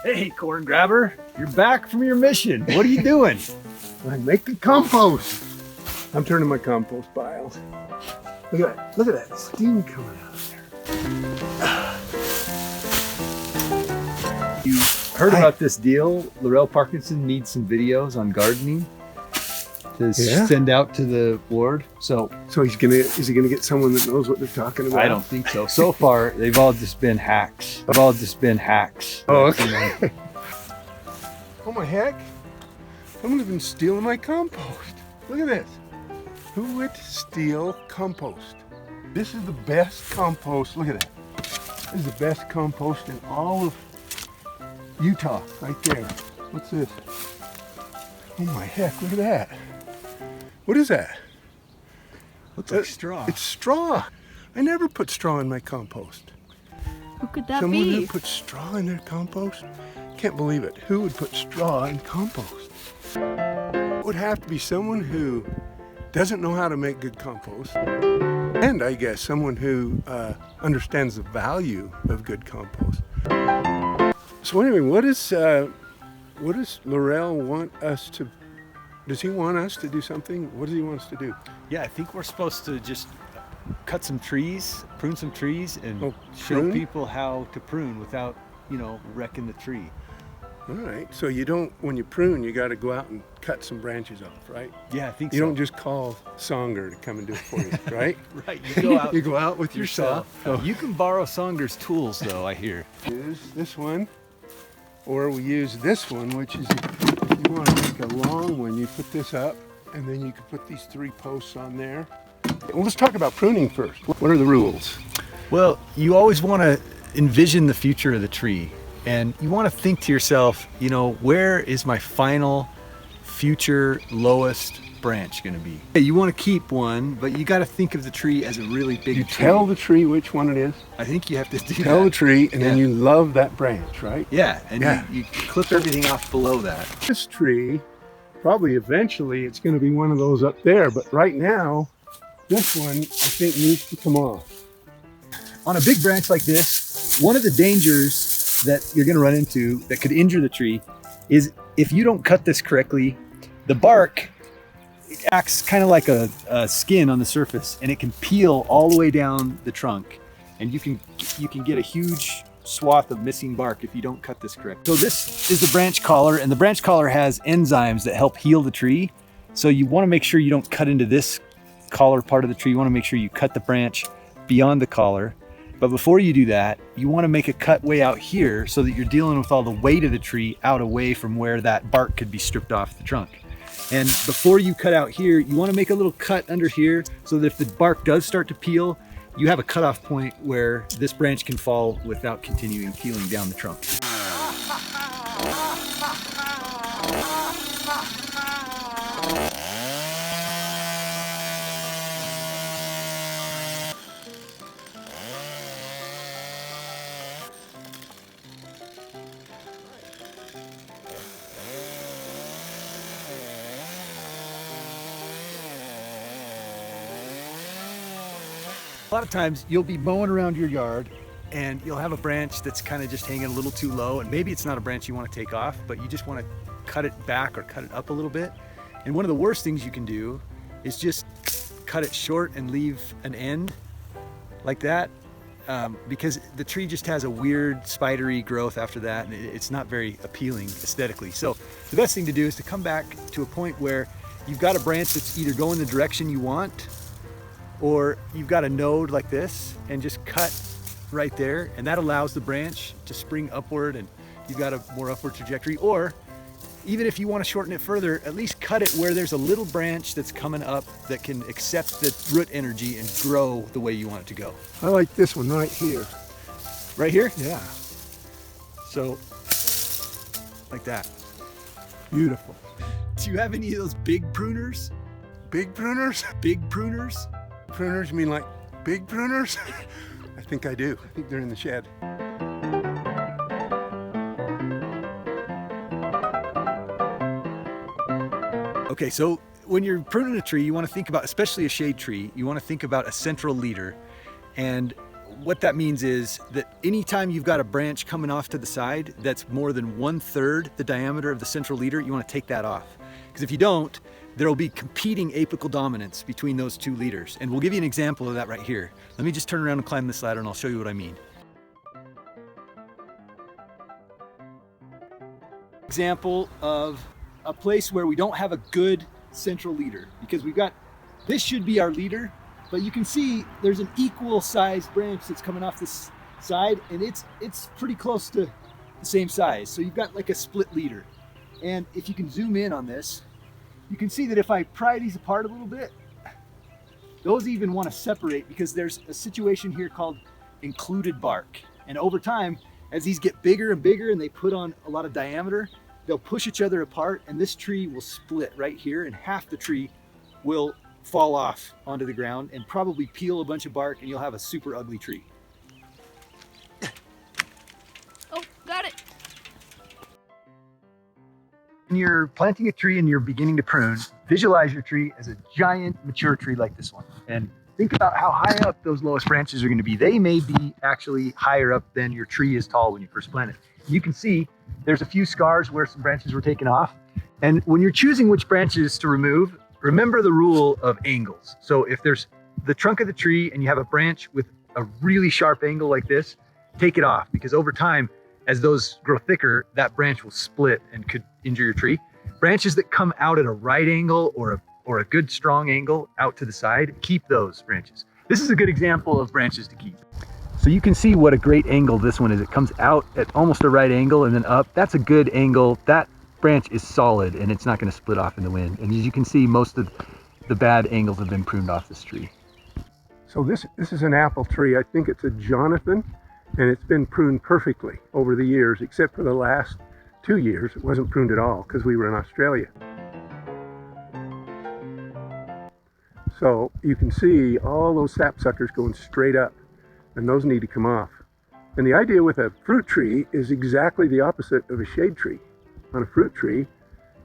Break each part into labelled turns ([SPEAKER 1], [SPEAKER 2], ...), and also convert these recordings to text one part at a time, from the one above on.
[SPEAKER 1] Hey, corn grabber, you're back from your mission. What are you doing?
[SPEAKER 2] I make the compost. I'm turning my compost pile. Look at that. Look at that steam coming out of there.
[SPEAKER 1] You heard about this deal? Laurel Parkinson needs some videos on gardening to send out to the board. So
[SPEAKER 2] is he gonna get someone that knows what they're talking about?
[SPEAKER 1] I don't think so. So far, they've all just been hacks.
[SPEAKER 2] Oh, okay. Oh my heck. Someone's been stealing my compost. Look at this. Who would steal compost? This is the best compost. Look at that. This is the best compost in all of Utah, right there. What's this? Oh my heck, look at that. What is that?
[SPEAKER 1] looks like straw.
[SPEAKER 2] It's straw. I never put straw in my compost.
[SPEAKER 3] Who could that
[SPEAKER 2] Someone
[SPEAKER 3] be?
[SPEAKER 2] who put straw in their compost? Can't believe it. Who would put straw in compost? It would have to be someone who doesn't know how to make good compost, and I guess someone who understands the value of good compost. So anyway, what does Laurel want us to? Does he want us to do something? What does he want us to do?
[SPEAKER 1] Yeah, I think we're supposed to just cut some trees, prune some trees, and show
[SPEAKER 2] prune?
[SPEAKER 1] people how to prune without, wrecking the tree.
[SPEAKER 2] All right. So you don't, when you prune, you got to go out and cut some branches off, right?
[SPEAKER 1] Yeah, I think
[SPEAKER 2] You
[SPEAKER 1] so.
[SPEAKER 2] don't just call Songer to come and do it for you, right?
[SPEAKER 1] Right, you go out.
[SPEAKER 2] You go out with your saw.
[SPEAKER 1] yourself. You can borrow Songer's tools, though, I hear.
[SPEAKER 2] Use this one, or we use this one, which is, if you want to make a long one, you put this up, and then you can put these 3 posts on there. Well, let's talk about pruning first. What are the rules?
[SPEAKER 1] Well, you always want to envision the future of the tree, and you want to think to yourself, where is my final future lowest branch going to be? You want to keep one, but you got to think of the tree as a really big
[SPEAKER 2] You
[SPEAKER 1] tree.
[SPEAKER 2] tell the tree which one it is.
[SPEAKER 1] I think you have to do
[SPEAKER 2] Tell
[SPEAKER 1] that.
[SPEAKER 2] the tree, and then you love that branch, right?
[SPEAKER 1] Yeah, and
[SPEAKER 2] Yeah.
[SPEAKER 1] You clip everything off below that.
[SPEAKER 2] This tree, probably eventually it's going to be one of those up there, but right now, this one I think needs to come off.
[SPEAKER 1] On a big branch like this, one of the dangers that you're going to run into that could injure the tree is if you don't cut this correctly, the bark acts kind of like a skin on the surface, and it can peel all the way down the trunk, and you can get a huge swath of missing bark if you don't cut this correct. So this is the branch collar, and the branch collar has enzymes that help heal the tree. So you want to make sure you don't cut into this collar part of the tree. You want to make sure you cut the branch beyond the collar. But before you do that, you want to make a cut way out here so that you're dealing with all the weight of the tree out away from where that bark could be stripped off the trunk. And before you cut out here, you want to make a little cut under here so that if the bark does start to peel, you have a cutoff point where this branch can fall without continuing peeling down the trunk. A lot of times you'll be mowing around your yard and you'll have a branch that's kind of just hanging a little too low, and maybe it's not a branch you want to take off, but you just want to cut it back or cut it up a little bit. And one of the worst things you can do is just cut it short and leave an end like that, because the tree just has a weird spidery growth after that, and it's not very appealing aesthetically. So the best thing to do is to come back to a point where you've got a branch that's either going the direction you want, or you've got a node like this and just cut right there, and that allows the branch to spring upward and you've got a more upward trajectory. Or even if you want to shorten it further, at least cut it where there's a little branch that's coming up that can accept the root energy and grow the way you want it to go.
[SPEAKER 2] I like this one right here.
[SPEAKER 1] Right here?
[SPEAKER 2] Yeah.
[SPEAKER 1] So like that.
[SPEAKER 2] Beautiful.
[SPEAKER 1] Do you have any of those big pruners?
[SPEAKER 2] Big pruners?
[SPEAKER 1] Big pruners?
[SPEAKER 2] Pruners, you mean like big pruners? I think I do. I think they're in the shed.
[SPEAKER 1] Okay, so when you're pruning a tree, you want to think about, especially a shade tree, you want to think about a central leader. And what that means is that anytime you've got a branch coming off to the side that's more than 1/3 the diameter of the central leader, you want to take that off. Because if you don't, there will be competing apical dominance between those two leaders. And we'll give you an example of that right here. Let me just turn around and climb this ladder and I'll show you what I mean. Example of a place where we don't have a good central leader, because we've got, this should be our leader, but you can see there's an equal sized branch that's coming off this side, and it's pretty close to the same size. So you've got like a split leader. And if you can zoom in on this, you can see that if I pry these apart a little bit, those even want to separate because there's a situation here called included bark. And over time, as these get bigger and bigger and they put on a lot of diameter, they'll push each other apart and this tree will split right here, and half the tree will fall off onto the ground and probably peel a bunch of bark, and you'll have a super ugly tree.
[SPEAKER 3] Oh, got it.
[SPEAKER 1] When you're planting a tree and you're beginning to prune, visualize your tree as a giant mature tree like this one. And think about how high up those lowest branches are going to be. They may be actually higher up than your tree is tall when you first planted. You can see there's a few scars where some branches were taken off. And when you're choosing which branches to remove, remember the rule of angles. So if there's the trunk of the tree and you have a branch with a really sharp angle like this, take it off, because over time, as those grow thicker, that branch will split and could injure your tree. Branches that come out at a right angle or a good strong angle out to the side, keep those branches. This is a good example of branches to keep. So you can see what a great angle this one is. It comes out at almost a right angle and then up. That's a good angle. That branch is solid and it's not going to split off in the wind. And as you can see, most of the bad angles have been pruned off this tree.
[SPEAKER 2] So this is an apple tree. I think it's a Jonathan, and it's been pruned perfectly over the years, except for the last 2 years. It wasn't pruned at all because we were in Australia. So you can see all those sapsuckers going straight up, and those need to come off. And the idea with a fruit tree is exactly the opposite of a shade tree. On a fruit tree,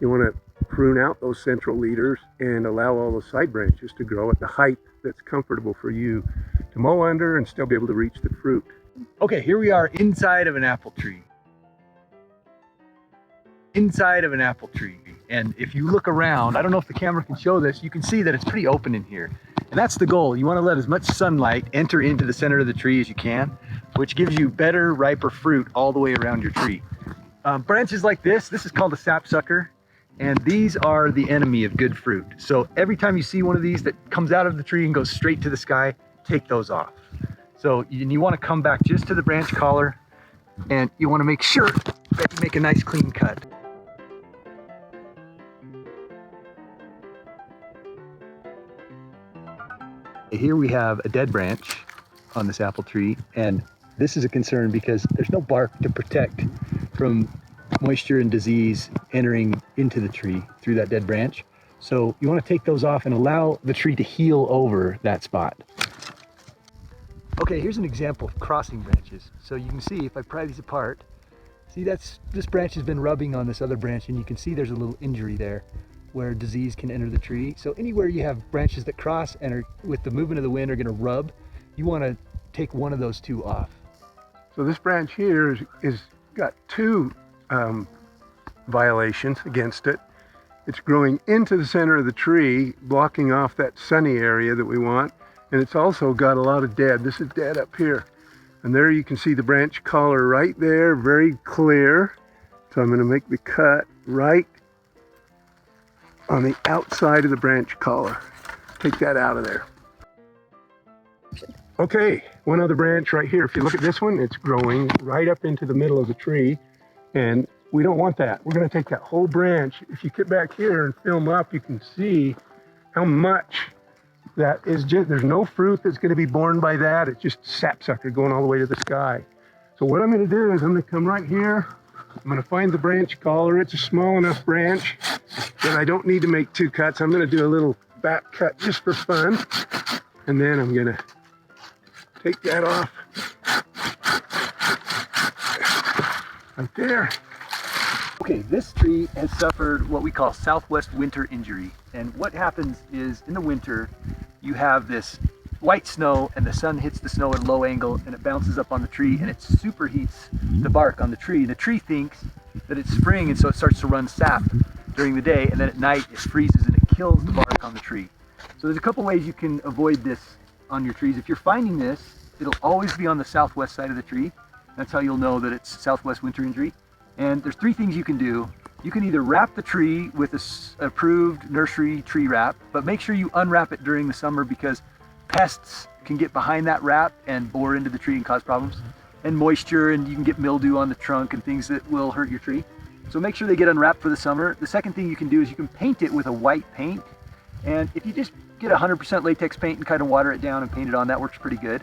[SPEAKER 2] you want to prune out those central leaders and allow all those side branches to grow at the height that's comfortable for you to mow under and still be able to reach the fruit.
[SPEAKER 1] Okay, here we are inside of an apple tree. Inside of an apple tree. And if you look around, I don't know if the camera can show this, you can see that it's pretty open in here. And that's the goal. You want to let as much sunlight enter into the center of the tree as you can, which gives you better, riper fruit all the way around your tree. Branches like this is called a sapsucker, and these are the enemy of good fruit. So every time you see one of these that comes out of the tree and goes straight to the sky, take those off. So you want to come back just to the branch collar, and you want to make sure that you make a nice clean cut. Here we have a dead branch on this apple tree, and this is a concern because there's no bark to protect from moisture and disease entering into the tree through that dead branch. So you want to take those off and allow the tree to heal over that spot. Okay, here's an example of crossing branches. So you can see if I pry these apart, see this branch has been rubbing on this other branch, and you can see there's a little injury there where disease can enter the tree. So anywhere you have branches that cross and are, with the movement of the wind, are going to rub, you want to take one of those two off.
[SPEAKER 2] So this branch here is got two violations against it. It's growing into the center of the tree, blocking off that sunny area that we want, and it's also got a lot of dead. This is dead up here, and there you can see the branch collar right there, very clear. So I'm going to make the cut right on the outside of the branch collar. Take that out of there. Okay, one other branch right here. If you look at this one, it's growing right up into the middle of the tree, and we don't want that. We're going to take that whole branch. If you get back here and film up, you can see how much that is. Just, there's no fruit that's going to be borne by that. It's just sapsucker going all the way to the sky. So what I'm going to do is I'm going to come right here. I'm going to find the branch collar. It's a small enough branch that I don't need to make two cuts. I'm going to do a little back cut just for fun. And then I'm going to take that off right there. Okay, this tree has suffered what we call southwest winter injury. And what happens is in the winter, you have this
[SPEAKER 1] white snow and the sun hits the snow at a low angle and it bounces up on the tree and it superheats the bark on the tree. The tree thinks that it's spring, and so it starts to run sap during the day, and then at night it freezes and it kills the bark on the tree. So there's a couple ways you can avoid this on your trees. If you're finding this, it'll always be on the southwest side of the tree. That's how you'll know that it's southwest winter injury. And there's three things you can do. You can either wrap the tree with an approved nursery tree wrap, but make sure you unwrap it during the summer because pests can get behind that wrap and bore into the tree and cause problems. And moisture, and you can get mildew on the trunk and things that will hurt your tree. So make sure they get unwrapped for the summer. The second thing you can do is you can paint it with a white paint. And if you just get 100% latex paint and kind of water it down and paint it on, that works pretty good.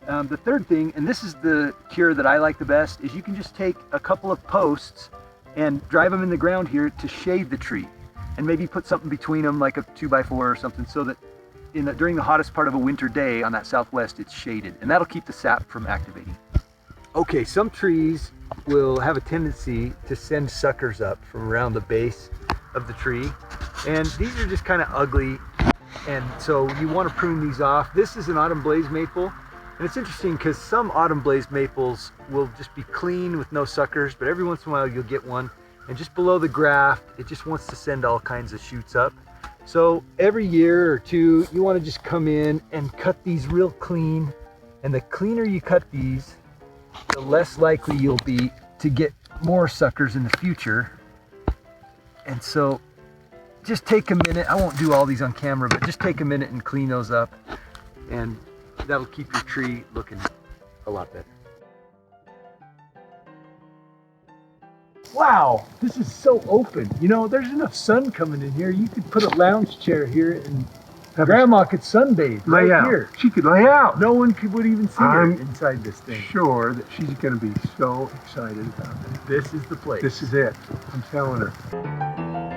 [SPEAKER 1] The third thing, and this is the cure that I like the best, is you can just take a couple of posts and drive them in the ground here to shade the tree. And maybe put something between them like a 2x4 or something so that during the hottest part of a winter day on that southwest, it's shaded. And that'll keep the sap from activating. Okay, some trees will have a tendency to send suckers up from around the base of the tree. And these are just kind of ugly. And so you want to prune these off. This is an autumn blaze maple. And it's interesting because some autumn blaze maples will just be clean with no suckers, but every once in a while you'll get one. And just below the graft, it just wants to send all kinds of shoots up. So every year or two, you want to just come in and cut these real clean. And the cleaner you cut these, the less likely you'll be to get more suckers in the future. And so just take a minute. I won't do all these on camera, but just take a minute and clean those up. And that'll keep your tree looking a lot better. Wow, this is so open. You know, there's enough sun coming in here. You could put a lounge chair here and Grandma could sunbathe
[SPEAKER 2] Lay
[SPEAKER 1] right
[SPEAKER 2] out.
[SPEAKER 1] here.
[SPEAKER 2] She could lay out.
[SPEAKER 1] No one would even see her
[SPEAKER 2] I'm
[SPEAKER 1] inside this thing.
[SPEAKER 2] Sure that she's going to be so excited about it.
[SPEAKER 1] This is the place.
[SPEAKER 2] This is it. I'm telling her.